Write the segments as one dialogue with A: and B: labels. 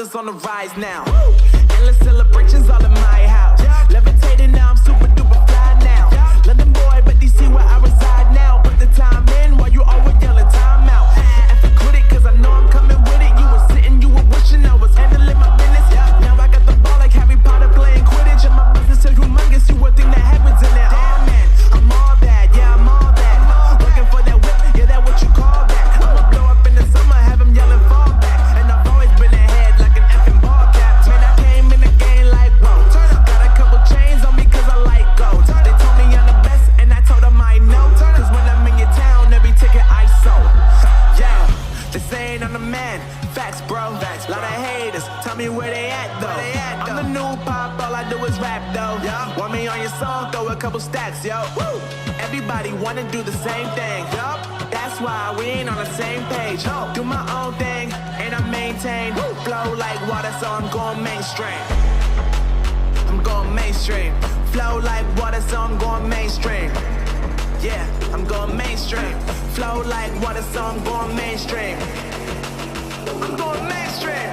A: brothers on the rise now. Endless celebrations all in my house. Levitating now, I'm super duper fly now. London boy, but DC where I reside now. Put the time in while you always yelling time out. And if you quit it, cause I know I'm coming with it. You were sitting, you were wishing I was handling my business. Now I got the ball like Harry Potter playing Quidditch. And my business is humongous, you would think that happens in there. Damn man, I'm all that, yeah I'm all that. Looking for that whip, yeah that what you call that. I'ma blow up in the summer, have him yelling fall back. And I've always been ahead like an effing ball cap. Man, I came in the game like whoa. Got a couple chains on me cause I like gold. They told me I'm the best and I told them I know. Cause when I'm in your town, every ticket I sold. Yeah, they saying I'm the man. Facts, bro. Facts, lot of haters. Tell me where they at though. I'm the new pop, all I do is rap though. Want me on your song? Throw a couple stacks, yo. Woo! Everybody wanna do the same thing. That's why we ain't on the same page. Do my own thing and I maintain. Flow like water, so I'm going mainstream. I'm going mainstream. Flow like water, so I'm going mainstream. Yeah, I'm going mainstream. Flow like water, so I'm going mainstream. I'm going mainstream.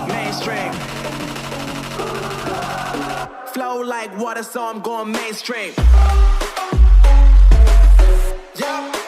A: Mainstream. Flow like water, so I'm going mainstream. Yeah.